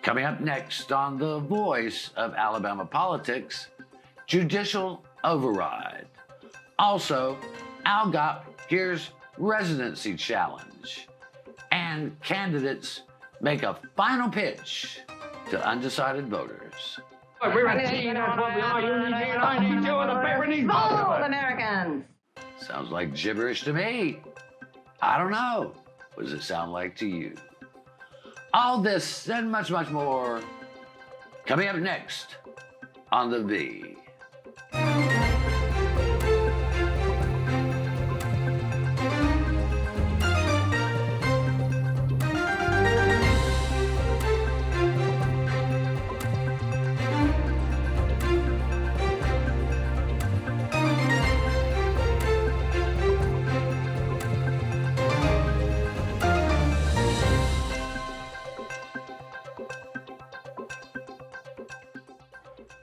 Coming up next on The Voice of Alabama Politics, judicial override. Also, Al Gop hears residency challenge. And candidates make a final pitch to undecided voters. We're a team, that's what we are. You need me and I need you and the paper needs both of us. Americans! Sounds like gibberish to me. I don't know. What does it sound like to you? All this and much, much more coming up next on The V.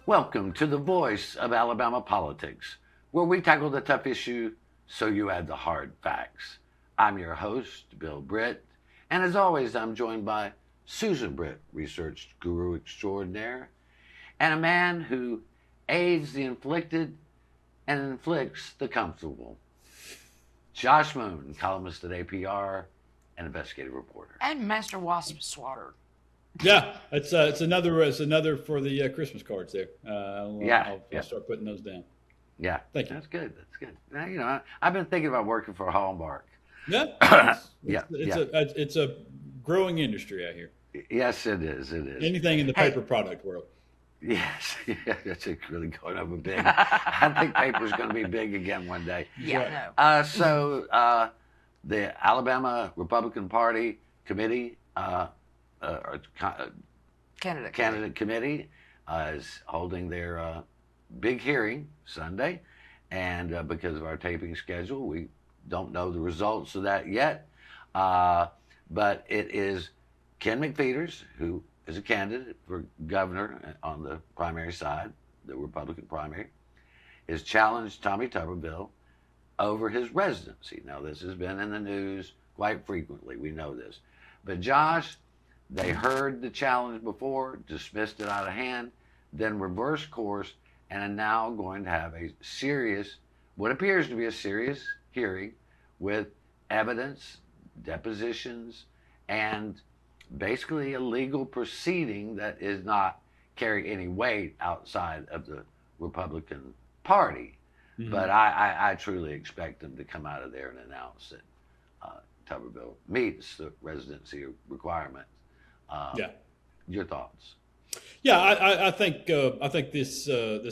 Welcome to The Voice of Alabama Politics, where we tackle the tough issue so you add the hard facts. I'm your host, Bill Britt, and as always, I'm joined by Susan Britt, research guru extraordinaire, and a man who aids the inflicted and inflicts the comfortable. Josh Moon, columnist at APR and investigative reporter. And Master Wasp Swatter. Yeah, it's another for the Christmas cards there. I'll start putting those down. Yeah, thank you. That's good. Now, I've been thinking about working for Hallmark. Yeah, it's a growing industry out here. Yes, it is. Anything in the paper product world. Yes, that's really going over big. I think paper's going to be big again one day. Yeah, no. So the Alabama Republican Party committee. Candidate committee is holding their big hearing Sunday, and because of our taping schedule, we don't know the results of that yet. But it is Ken McPheeters, who is a candidate for governor on the primary side, the Republican primary, has challenged Tommy Tuberville over his residency. Now, this has been in the news quite frequently. We know this. But Josh, they heard the challenge before, dismissed it out of hand, then reversed course, and are now going to have what appears to be a serious hearing with evidence, depositions, and basically a legal proceeding that is not carrying any weight outside of the Republican Party. Mm-hmm. But I truly expect them to come out of there and announce that Tuberville meets the residency requirement. Your thoughts? Yeah, I think this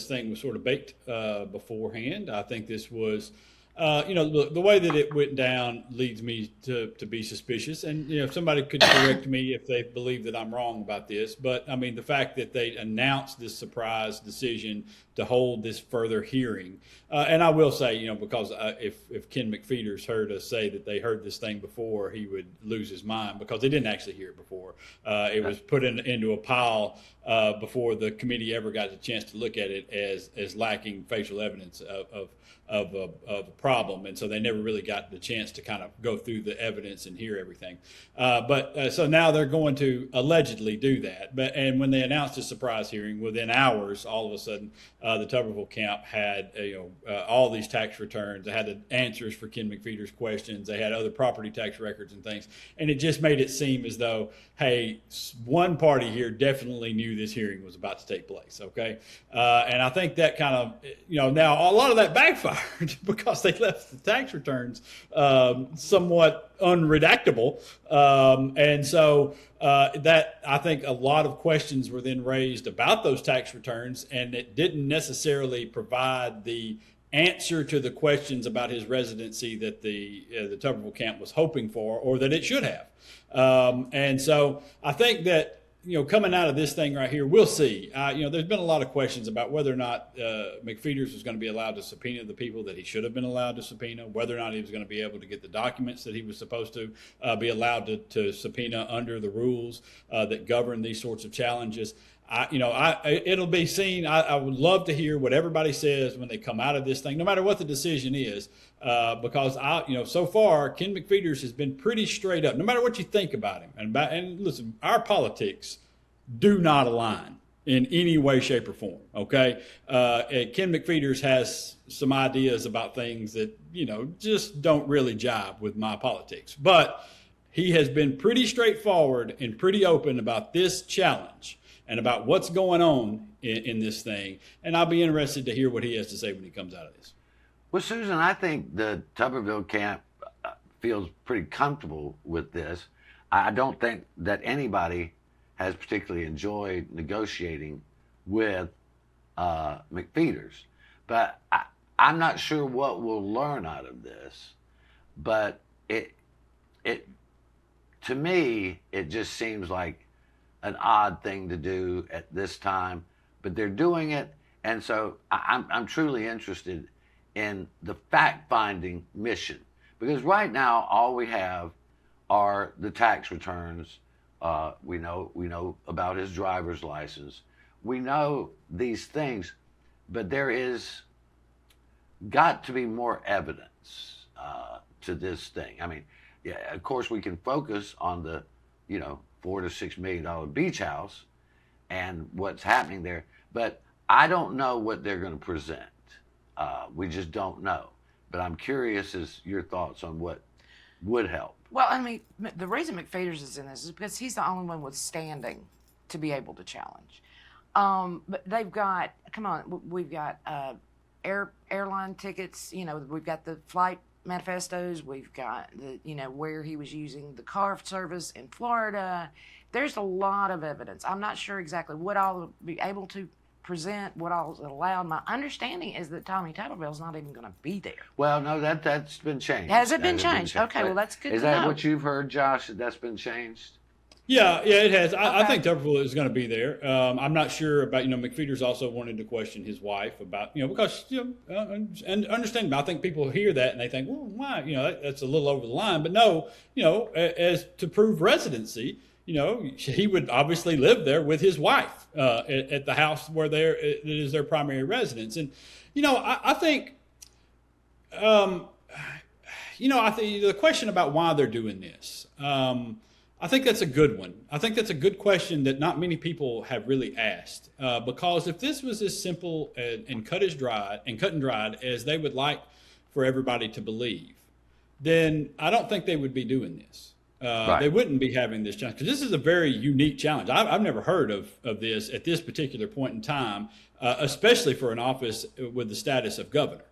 thing was sort of baked beforehand. I think this was, the way that it went down leads me to be suspicious. And if somebody could correct me if they believe that I'm wrong about this, but I mean the fact that they announced this surprise decision to hold this further hearing, and I will say, because if Ken McPheeters heard us say that they heard this thing before, he would lose his mind because they didn't actually hear it before. It was put into a pile before the committee ever got the chance to look at it as lacking facial evidence of a problem, and so they never really got the chance to kind of go through the evidence and hear everything. So now they're going to allegedly do that. And when they announced a surprise hearing, within hours, all of a sudden, the Tuberville camp had all these tax returns. They had the answers for Ken McPheeters' questions. They had other property tax records and things, and it just made it seem as though, hey, one party here definitely knew this hearing was about to take place. Okay, and I think that kind of now a lot of that backfired because they left the tax returns somewhat unredactable, and so that I think a lot of questions were then raised about those tax returns, and it didn't necessarily provide the answer to the questions about his residency that the Tuberville camp was hoping for, or that it should have. And so I think that coming out of this thing right here, we'll see. There's been a lot of questions about whether or not McPheeters was going to be allowed to subpoena the people that he should have been allowed to subpoena, whether or not he was going to be able to get the documents that he was supposed to be allowed to subpoena under the rules that govern these sorts of challenges. It'll be seen. I would love to hear what everybody says when they come out of this thing, no matter what the decision is, because so far Ken McPheeters has been pretty straight up, no matter what you think about him. And listen, our politics do not align in any way, shape, or form. Okay, and Ken McFeeters has some ideas about things that just don't really jive with my politics. But he has been pretty straightforward and pretty open about this challenge and about what's going on in this thing. And I'll be interested to hear what he has to say when he comes out of this. Well, Susan, I think the Tuberville camp feels pretty comfortable with this. I don't think that anybody has particularly enjoyed negotiating with McFeeters. But I'm not sure what we'll learn out of this. But it to me, it just seems like an odd thing to do at this time. But they're doing it, and so I'm truly interested in the fact-finding mission. Because right now, all we have are the tax returns. We know about his driver's license. We know these things, but there is got to be more evidence to this thing. I mean, yeah, of course we can focus on the, $4 to $6 million beach house and what's happening there, but I don't know what they're going to present. We just don't know. But I'm curious as your thoughts on what would help. Well, I mean, the reason McFeeters is in this is because he's the only one with standing to be able to challenge. But they've got, we've got airline tickets, we've got the flight manifestos, we've got the, where he was using the car service in Florida. There's a lot of evidence. I'm not sure exactly what I'll be able to present, what all is allowed. My understanding is that Tommy Tuberville's not even going to be there. Well, no, that's been changed. Has it been changed? Okay, well, that's good to know. Is that what you've heard, Josh, that's been changed? Yeah, it has. I think Tuberville is going to be there. I'm not sure about, McFeeters also wanted to question his wife about, because, and understandable. I think people hear that and they think, well, why? That's a little over the line. But no, as to prove residency, he would obviously live there with his wife at the house where it is their primary residence. And, I think, I think the question about why they're doing this, I think that's a good one. I think that's a good question that not many people have really asked. Because if this was as simple and cut and dried as they would like for everybody to believe, then I don't think they would be doing this. Right. They wouldn't be having this challenge, because this is a very unique challenge. I've never heard of this at this particular point in time, especially for an office with the status of governor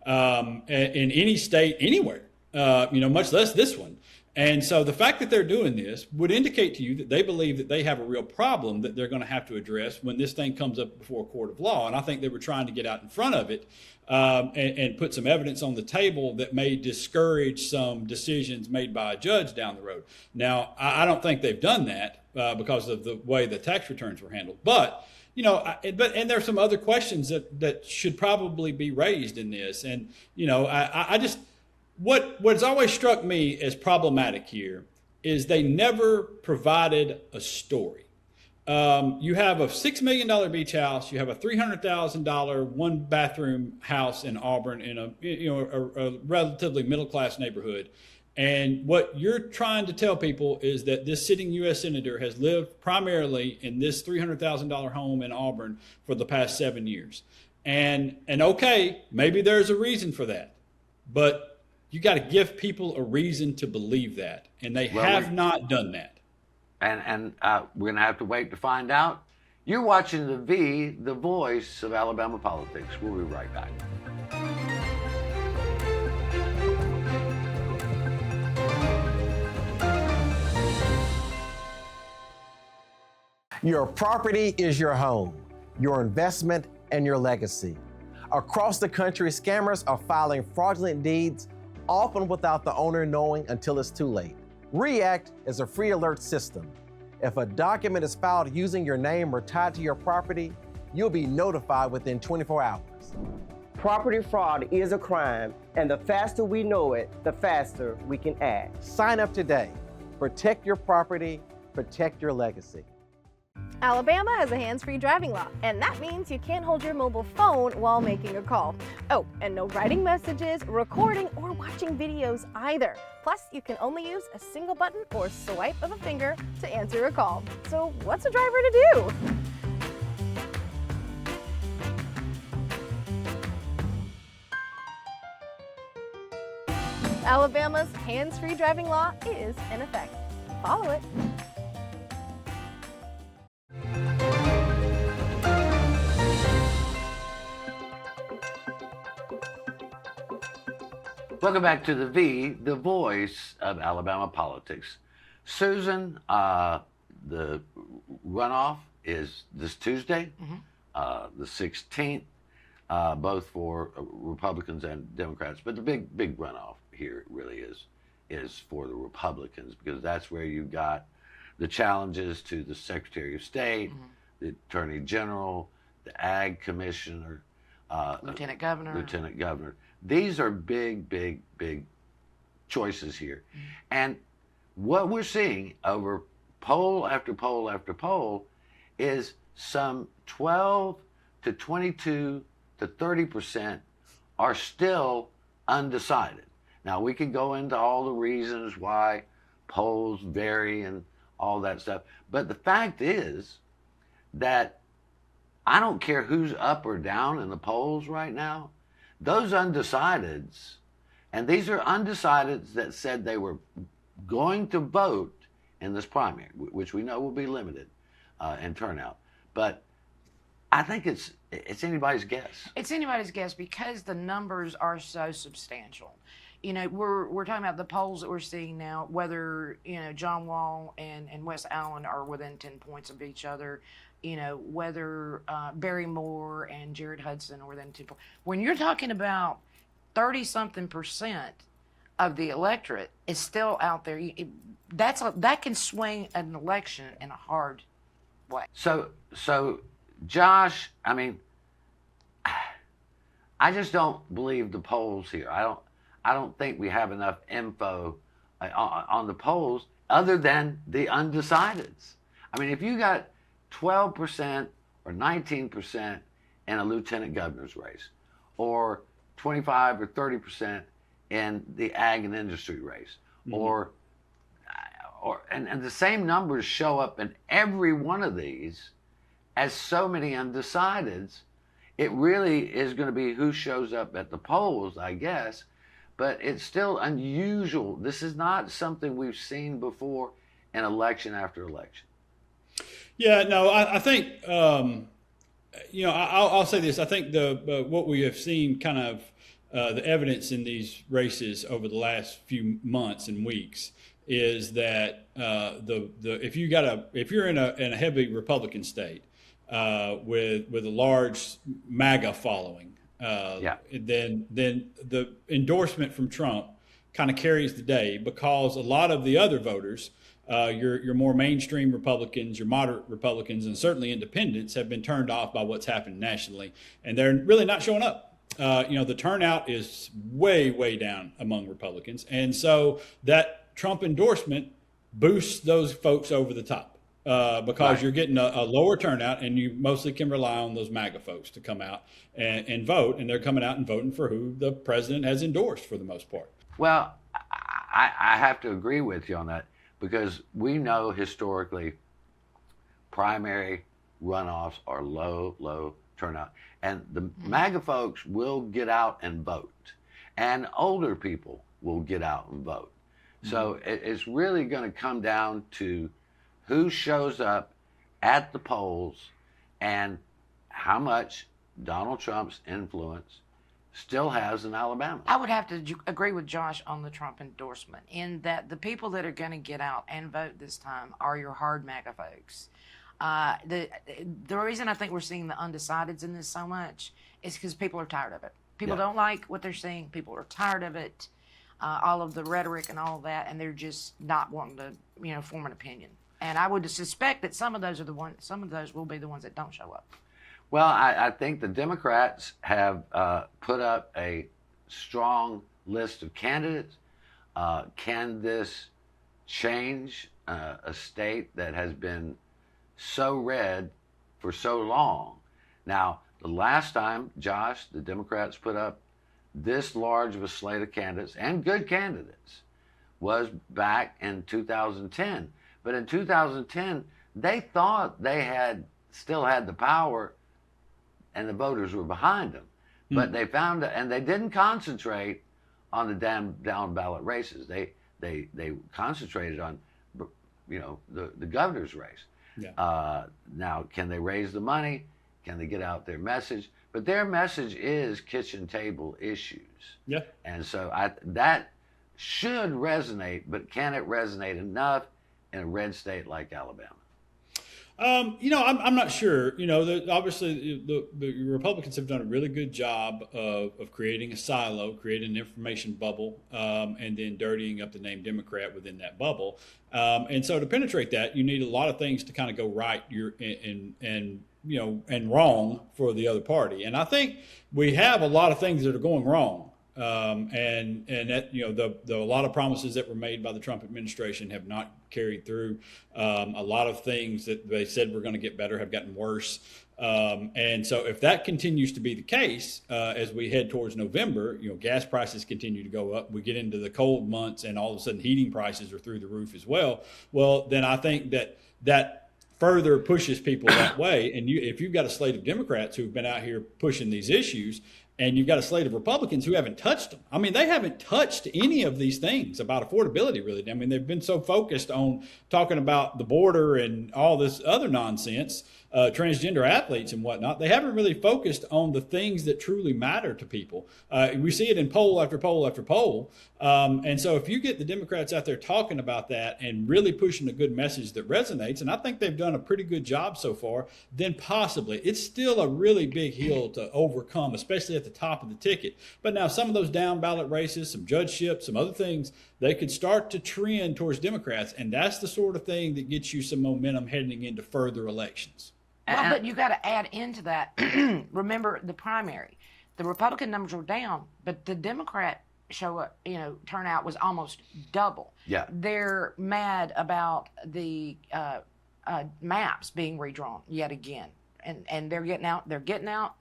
in any state anywhere, much less this one. And so the fact that they're doing this would indicate to you that they believe that they have a real problem that they're going to have to address when this thing comes up before a court of law. And I think they were trying to get out in front of it and put some evidence on the table that may discourage some decisions made by a judge down the road. Now, I don't think they've done that because of the way the tax returns were handled. But, and there's some other questions that should probably be raised in this. And, I just... What's always struck me as problematic here is they never provided a story. You have a $6 million beach house. You have a $300,000 one bathroom house in Auburn in a relatively middle class neighborhood. And what you're trying to tell people is that this sitting U.S. senator has lived primarily in this $300,000 home in Auburn for the past 7 years. And okay, maybe there's a reason for that, but you got to give people a reason to believe that, and they have not done that. And we're going to have to wait to find out. You're watching the voice of Alabama politics. We'll be right back. Your property is your home, your investment, and your legacy. Across the country, scammers are filing fraudulent deeds, often without the owner knowing until it's too late. REACT is a free alert system. If a document is filed using your name or tied to your property, you'll be notified within 24 hours. Property fraud is a crime, and the faster we know it, the faster we can act. Sign up today. Protect your property, protect your legacy. Alabama has a hands-free driving law, and that means you can't hold your mobile phone while making a call. Oh, and no writing messages, recording, or watching videos either. Plus, you can only use a single button or swipe of a finger to answer a call. So what's a driver to do? Alabama's hands-free driving law is in effect. Follow it. Welcome back to the voice of Alabama politics. Susan, the runoff is this Tuesday, the 16th, both for Republicans and Democrats. But the big runoff here really is for the Republicans, because that's where you've got the challenges to the Secretary of State, the Attorney General, the Ag Commissioner, Lieutenant Governor. These are big choices here. And what we're seeing over poll after poll after poll is some 12 to 22 to 30% are still undecided. Now, we could go into all the reasons why polls vary and all that stuff, but the fact is that I don't care who's up or down in the polls right now, those undecideds, and these are undecideds that said they were going to vote in this primary, which we know will be limited in turnout, but I think it's anybody's guess. It's anybody's guess because the numbers are so substantial. You know, we're talking about the polls that we're seeing now, whether, you know, John Wall and Wes Allen are within 10 points of each other, you know, whether Barry Moore and Jared Hudson are within 10 points. When you're talking about 30-something% of the electorate is still out there, that can swing an election in a hard way. So Josh, I mean, I just don't believe the polls here. I don't think we have enough info on the polls other than the undecideds. I mean, if you got 12% or 19% in a lieutenant governor's race, or 25 or 30% in the ag and industry race, and the same numbers show up in every one of these as so many undecideds, it really is going to be who shows up at the polls, I guess. But it's still unusual. This is not something we've seen before in election after election. Yeah, no, I think, you know, I'll say this. I think what we have seen kind of the evidence in these races over the last few months and weeks is that if you're in a heavy Republican state with a large MAGA following, then the endorsement from Trump kind of carries the day, because a lot of the other voters, your more mainstream Republicans, your moderate Republicans, and certainly independents have been turned off by what's happened nationally, and they're really not showing up. You know, the turnout is way down among Republicans, and so that Trump endorsement boosts those folks over the top. Because you're getting a lower turnout, and you mostly can rely on those MAGA folks to come out and vote, and they're coming out and voting for who the president has endorsed for the most part. Well, I have to agree with you on that, because we know historically primary runoffs are low turnout, and the MAGA folks will get out and vote, and older people will get out and vote. So it's really going to come down to who shows up at the polls and how much Donald Trump's influence still has in Alabama. I would have to agree with Josh on the Trump endorsement, in that the people that are going to get out and vote this time are your hard MAGA folks. The reason I think we're seeing the undecideds in this so much is because people are tired of it. People don't like what they're seeing. People are tired of it, all of the rhetoric and all of that, and they're just not wanting to, you know, form an opinion. And I would suspect that some of those will be the ones that don't show up. Well, I think the Democrats have put up a strong list of candidates. Can this change a state that has been so red for so long. Now, the last time, Josh, the Democrats put up this large of a slate of candidates, and good candidates, was back in 2010. But in 2010, they thought they still had the power and the voters were behind them. But they found, and they didn't concentrate on the down ballot races. They concentrated on, the governor's race. Yeah. Now, can they raise the money? Can they get out their message? But their message is kitchen table issues. Yeah. And so that should resonate, but can it resonate enough in a red state like Alabama? I'm not sure. Obviously the Republicans have done a really good job of creating a silo, creating an information bubble, and then dirtying up the name Democrat within that bubble. And so to penetrate that, you need a lot of things to kind of go right and wrong for the other party. And I think we have a lot of things that are going wrong. And that, a lot of promises that were made by the Trump administration have not carried through. A lot of things that they said were going to get better have gotten worse. And so if that continues to be the case, as we head towards November, gas prices continue to go up. We get into the cold months and all of a sudden heating prices are through the roof as well. Well, then I think that further pushes people that way. And if you've got a slate of Democrats who've been out here pushing these issues, and you've got a slate of Republicans who haven't touched them. I mean, they haven't touched any of these things about affordability, really. I mean, they've been so focused on talking about the border and all this other nonsense, transgender athletes and whatnot. They haven't really focused on the things that truly matter to people. We see it in poll after poll after poll. And so if you get the Democrats out there talking about that and really pushing a good message that resonates, and I think they've done a pretty good job so far, then possibly. It's still a really big hill to overcome, especially at the top of the ticket. But now some of those down ballot races, some judgeships, some other things, they could start to trend towards Democrats. And that's the sort of thing that gets you some momentum heading into further elections. Well, but you got to add into that. Remember the primary. The Republican numbers were down, but the Democrat turnout was almost double. Yeah. They're mad about the maps being redrawn yet again, and they're getting out.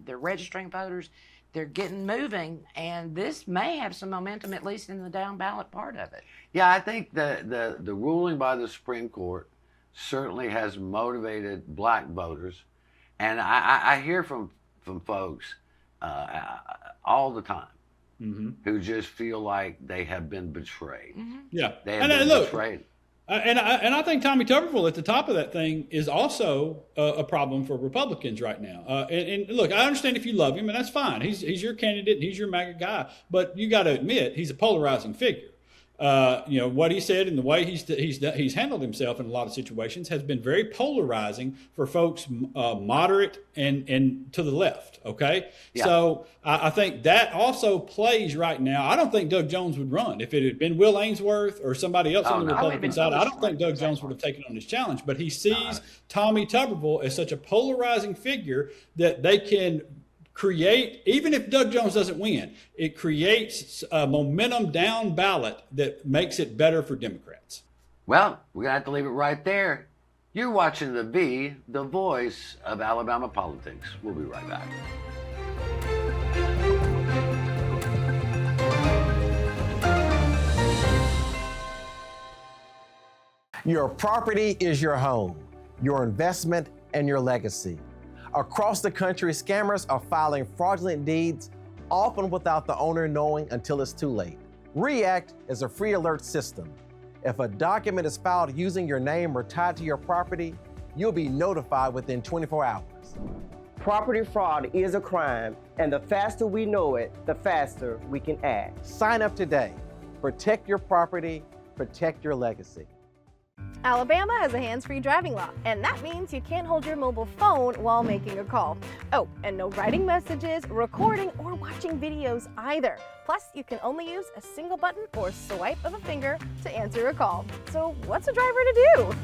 They're registering voters. They're getting moving, and this may have some momentum, at least in the down ballot part of it. Yeah, I think the ruling by the Supreme Court certainly has motivated black voters, and I hear from folks all the time who just feel like they have been betrayed. Yeah, they have been betrayed. And I think Tommy Tuberville at the top of that thing is also a problem for Republicans right now. And look, I understand if you love him, and that's fine. He's your candidate, and he's your MAGA guy. But you got to admit, he's a polarizing figure. What he said and the way he's handled himself in a lot of situations has been very polarizing for folks moderate and to the left. Okay, yeah. So I think that also plays right now. I don't think Doug Jones would run if it had been Will Ainsworth or somebody else on the Republican side. I don't think Doug Jones would have taken on this challenge. But he sees Tommy Tuberville as such a polarizing figure that they can create, even if Doug Jones doesn't win, it creates a momentum down ballot that makes it better for Democrats. Well, we're going to have to leave it right there. You're watching the voice of Alabama politics. We'll be right back. Your property is your home, your investment, and your legacy. Across the country, scammers are filing fraudulent deeds, often without the owner knowing until it's too late. REACT is a free alert system. If a document is filed using your name or tied to your property, you'll be notified within 24 hours. Property fraud is a crime, and the faster we know it, the faster we can act. Sign up today. Protect your property, protect your legacy. Alabama has a hands-free driving law, and that means you can't hold your mobile phone while making a call. Oh, and no writing messages, recording, or watching videos either. Plus, you can only use a single button or swipe of a finger to answer a call. So what's a driver to do?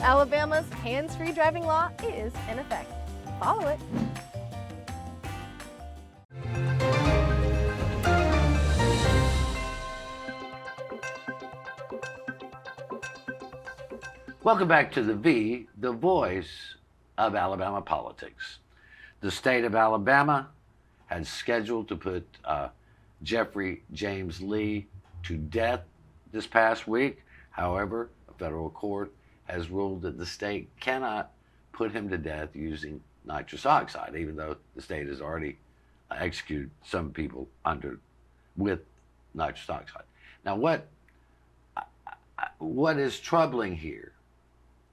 Alabama's hands-free driving law is in effect. Follow it. Welcome back to the voice of Alabama politics. The state of Alabama had scheduled to put Jeffery James Lee to death this past week. However, a federal court has ruled that the state cannot put him to death using nitrous oxide, even though the state has already executed some people with nitrous oxide. Now, what is troubling here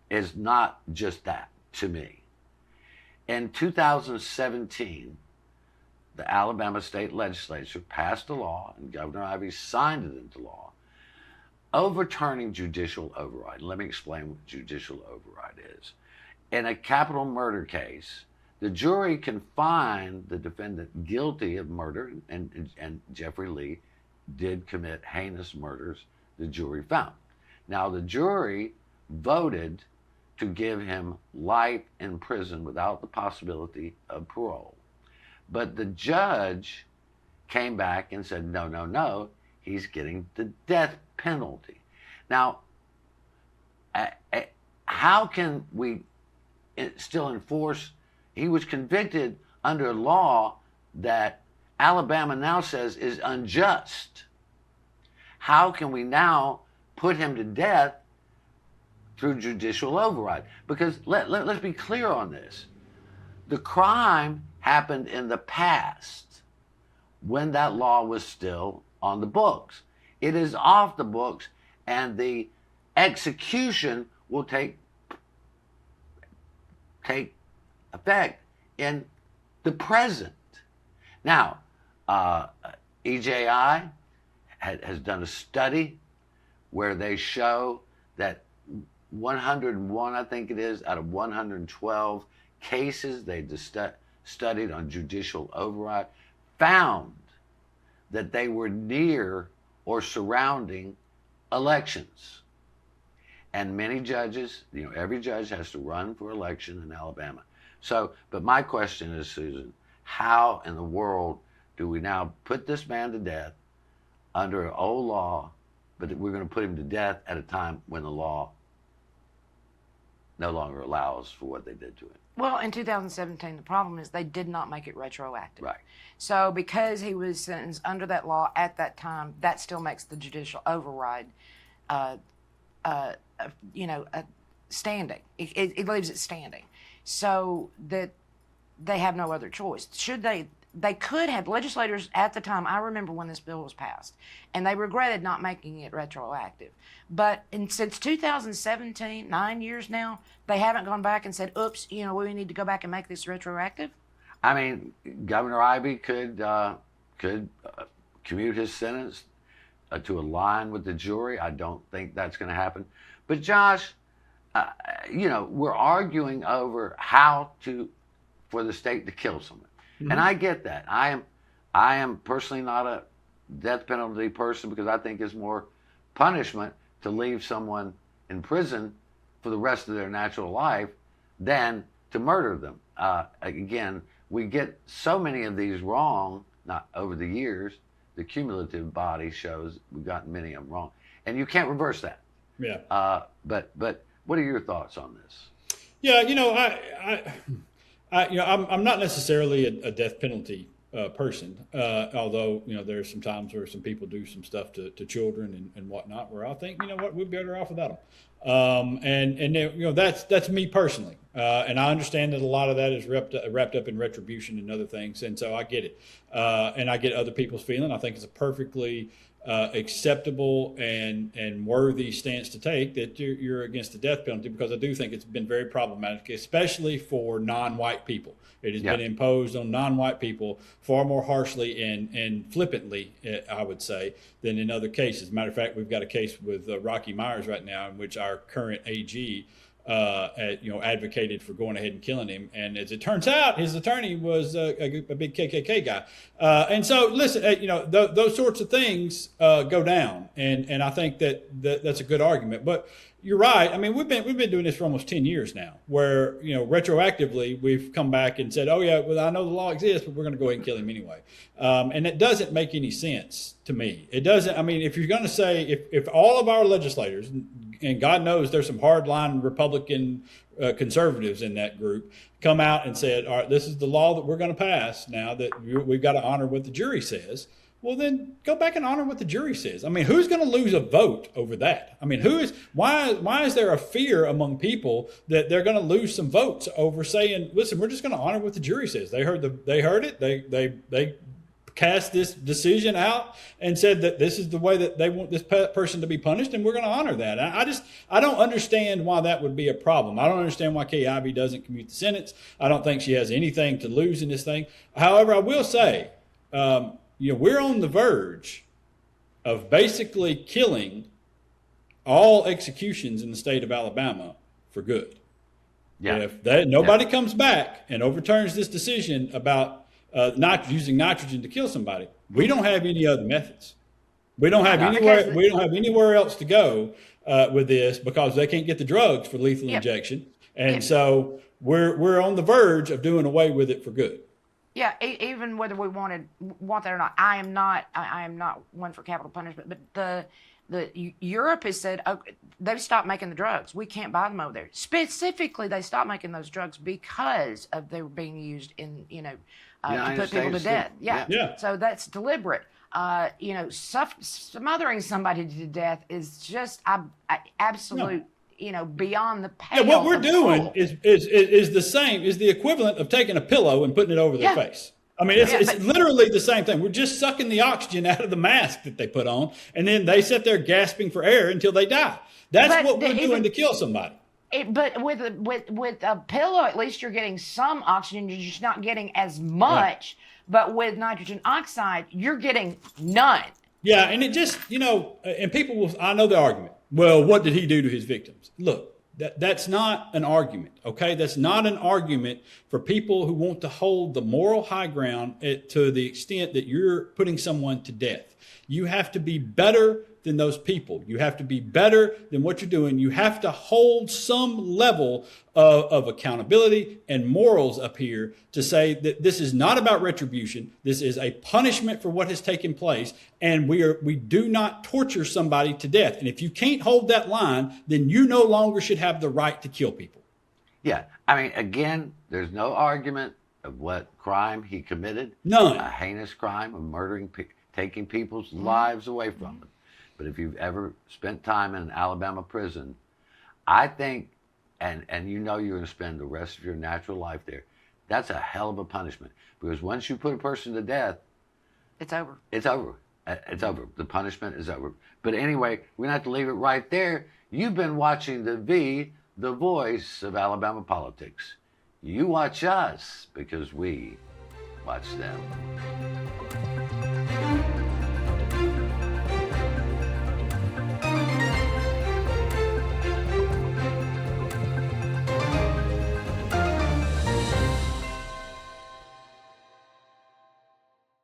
is not just that to me. In 2017, the Alabama state legislature passed a law, and Governor Ivey signed it into law, overturning judicial override. Let me explain what judicial override is. In a capital murder case, the jury can find the defendant guilty of murder, and Jeffery Lee did commit heinous murders, the jury found. Now, the jury voted to give him life in prison without the possibility of parole. But the judge came back and said, no, he's getting the death penalty. Now, how can we still enforce? He was convicted under a law that Alabama now says is unjust. How can we now put him to death through judicial override? Because let's be clear on this. The crime happened in the past when that law was still on the books. It is off the books, and the execution will take effect in the present. Now, EJI has done a study where they show that 101, I think it is, out of 112 cases they studied on judicial override found that they were near or surrounding elections. And many judges, every judge has to run for election in Alabama. So, but my question is, Susan, how in the world do we now put this man to death under an old law, but we're going to put him to death at a time when the law no longer allows for what they did to him? Well, in 2017, the problem is they did not make it retroactive. Right. So because he was sentenced under that law at that time, that still makes the judicial override, standing. It leaves it standing. So that they have no other choice. They could have, legislators at the time, I remember when this bill was passed, and they regretted not making it retroactive. But since 2017, 9 years now, they haven't gone back and said, oops, we need to go back and make this retroactive. I mean, Governor Ivey could commute his sentence to align with the jury. I don't think that's going to happen. But Josh, we're arguing over how for the state to kill someone. Mm-hmm. And I get that. I am personally not a death penalty person because I think it's more punishment to leave someone in prison for the rest of their natural life than to murder them. Again, we get so many of these wrong, not over the years. The cumulative body shows we've gotten many of them wrong. And you can't reverse that. Yeah. But what are your thoughts on this? Yeah, I'm not necessarily a death penalty person, although there's some times where some people do some stuff to children and whatnot, where I think we'd be better off without them. That's me personally, and I understand that a lot of that is wrapped up in retribution and other things, and so I get it, and I get other people's feeling. I think it's a perfectly acceptable and worthy stance to take that you're against the death penalty, because I do think it's been very problematic, especially for non-white people. It has been imposed on non-white people far more harshly and flippantly, I would say, than in other cases. Matter of fact, we've got a case with Rocky Myers right now in which our current AG advocated for going ahead and killing him. And as it turns out, his attorney was a big KKK guy. And so, listen, those sorts of things go down. And I think that's a good argument. But you're right. I mean, we've been doing this for almost 10 years now, where, retroactively, we've come back and said, oh, yeah, well, I know the law exists, but we're going to go ahead and kill him anyway. And it doesn't make any sense to me. It doesn't. I mean, if you're going to say, if all of our legislators, and God knows there's some hardline Republican conservatives in that group, come out and said, all right, this is the law that we're going to pass now, that we've got to honor what the jury says. Well, then go back and honor what the jury says. I mean, who's going to lose a vote over that? I mean, why is there a fear among people that they're going to lose some votes over saying, listen, we're just going to honor what the jury says? They heard it. They cast this decision out and said that this is the way that they want this person to be punished, and we're going to honor that. I don't understand why that would be a problem. I don't understand why Kay Ivey doesn't commute the sentence. I don't think she has anything to lose in this thing. However, I will say, we're on the verge of basically killing all executions in the state of Alabama for good. Yeah. If nobody comes back and overturns this decision about not using nitrogen to kill somebody, we don't have any other methods. We don't have anywhere. We don't have anywhere else to go with this, because they can't get the drugs for lethal injection, and so we're on the verge of doing away with it for good. Yeah, even whether we want that or not, I am not one for capital punishment. But the Europe has said, they've stopped making the drugs. We can't buy them over there. Specifically, they stopped making those drugs because of they were being used in to put people to death. Yeah. So that's deliberate. Smothering somebody to death is just absolute. Beyond the pale. Yeah, what we're doing is the same, is the equivalent of taking a pillow and putting it over their face. I mean, it's literally the same thing. We're just sucking the oxygen out of the mask that they put on, and then they sit there gasping for air until they die. That's what we're doing to kill somebody. But with a pillow, at least you're getting some oxygen. You're just not getting as much. Right. But with nitrogen oxide, you're getting none. Yeah, and it just, and people will, I know the argument. Well, what did he do to his victims? Look, that's not an argument, okay? That's not an argument for people who want to hold the moral high ground to the extent that you're putting someone to death. You have to be better than those people. You have to be better than what you're doing. You have to hold some level of accountability and morals up here to say that this is not about retribution. This is a punishment for what has taken place, and we do not torture somebody to death. And if you can't hold that line, then you no longer should have the right to kill people. Yeah, I mean, again, there's no argument of what crime he committed. None. A heinous crime of murdering, taking people's lives away from them. But if you've ever spent time in an Alabama prison, I think, and you're going to spend the rest of your natural life there, that's a hell of a punishment. Because once you put a person to death, it's over. It's over. It's over. The punishment is over. But anyway, we're going to have to leave it right there. You've been watching the voice of Alabama politics. You watch us because we watch them.